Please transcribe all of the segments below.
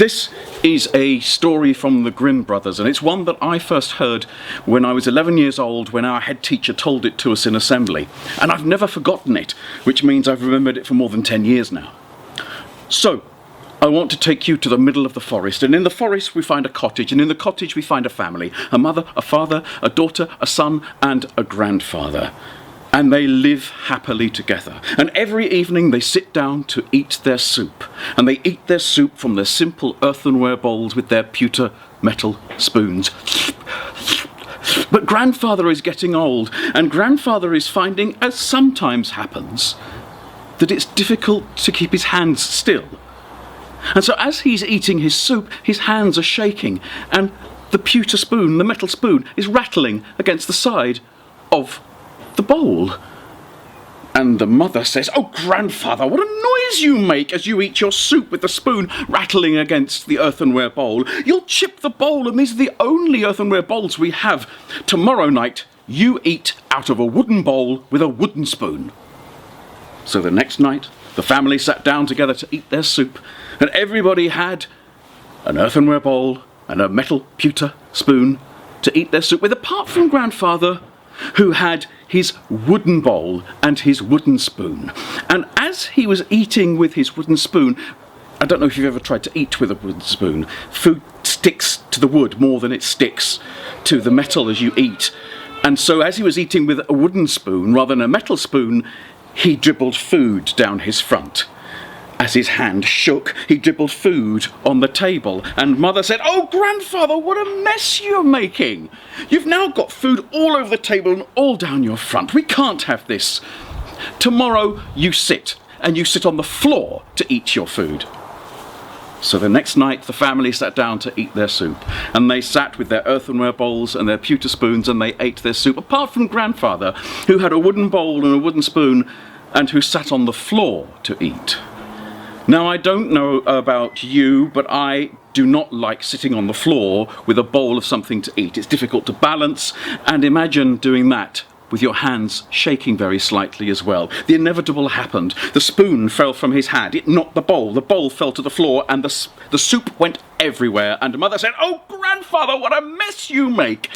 This is a story from the Grimm brothers, and it's one that I first heard when I was 11 years old, when our head teacher told it to us in assembly. And I've never forgotten it, which means I've remembered it for more than 10 years now. So, I want to take you to the middle of the forest, and in the forest we find a cottage, and in the cottage we find a family, a mother, a father, a daughter, a son, and a grandfather. And they live happily together. And every evening they sit down to eat their soup. And they eat their soup from their simple earthenware bowls with their pewter metal spoons. But grandfather is getting old, and grandfather is finding, as sometimes happens, that it's difficult to keep his hands still. And so as he's eating his soup, his hands are shaking, and the pewter spoon, the metal spoon, is rattling against the side of the bowl. And the mother says, "Oh, grandfather, what a noise you make as you eat your soup with the spoon rattling against the earthenware bowl. You'll chip the bowl, and these are the only earthenware bowls we have. Tomorrow night, you eat out of a wooden bowl with a wooden spoon." So the next night, the family sat down together to eat their soup, and everybody had an earthenware bowl and a metal pewter spoon to eat their soup with, apart from grandfather, who had his wooden bowl and his wooden spoon. And as he was eating with his wooden spoon, I don't know if you've ever tried to eat with a wooden spoon, food sticks to the wood more than it sticks to the metal as you eat. And so as he was eating with a wooden spoon rather than a metal spoon, he dribbled food down his front. As his hand shook, he dribbled food on the table, and mother said, "Oh, grandfather, what a mess you're making. You've now got food all over the table and all down your front. We can't have this. Tomorrow you sit, and you sit on the floor to eat your food." So the next night the family sat down to eat their soup, and they sat with their earthenware bowls and their pewter spoons, and they ate their soup, apart from grandfather, who had a wooden bowl and a wooden spoon, and who sat on the floor to eat. Now, I don't know about you, but I do not like sitting on the floor with a bowl of something to eat. It's difficult to balance, and imagine doing that with your hands shaking very slightly as well. The inevitable happened. The spoon fell from his hand. It knocked the bowl fell to the floor, and the soup went everywhere. And mother said, "Oh, grandfather, what a mess you make.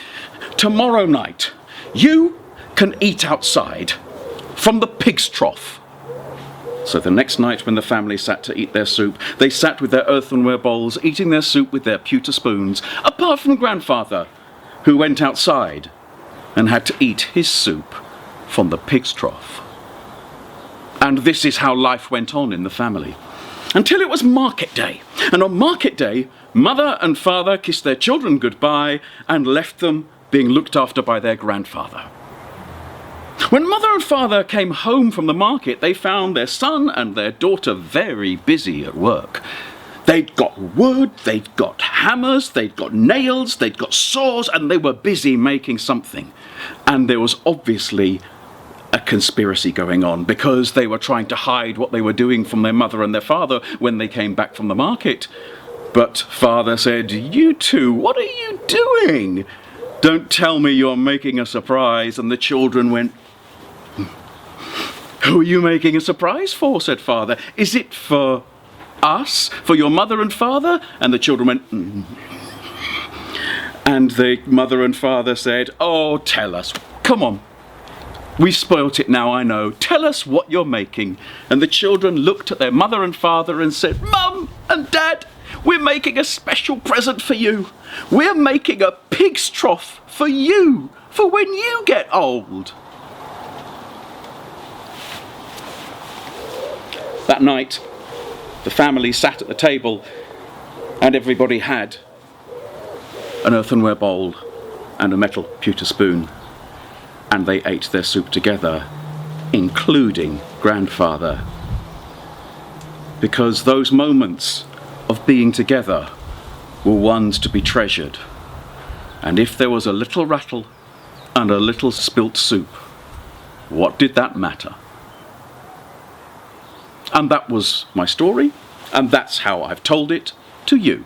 Tomorrow night, you can eat outside from the pig's trough." So the next night when the family sat to eat their soup, they sat with their earthenware bowls, eating their soup with their pewter spoons, apart from grandfather, who went outside and had to eat his soup from the pig's trough. And this is how life went on in the family, until it was market day. And on market day, mother and father kissed their children goodbye and left them being looked after by their grandfather. When mother and father came home from the market, they found their son and their daughter very busy at work. They'd got wood, they'd got hammers, they'd got nails, they'd got saws, and they were busy making something. And there was obviously a conspiracy going on, because they were trying to hide what they were doing from their mother and their father when they came back from the market. But father said, "You two, what are you doing? Don't tell me you're making a surprise." And the children went, "Who are you making a surprise for?" said father. "Is it for us? For your mother and father?" And the children went, "Mm." And the mother and father said, "Oh, tell us. Come on. We've spoilt it now, I know. Tell us what you're making." And the children looked at their mother and father and said, "Mum and Dad, we're making a special present for you. We're making a pig's trough for you, for when you get old." That night, the family sat at the table, and everybody had an earthenware bowl and a metal pewter spoon, and they ate their soup together, including grandfather. Because those moments of being together were ones to be treasured. And if there was a little rattle and a little spilt soup, what did that matter? And that was my story, and that's how I've told it to you.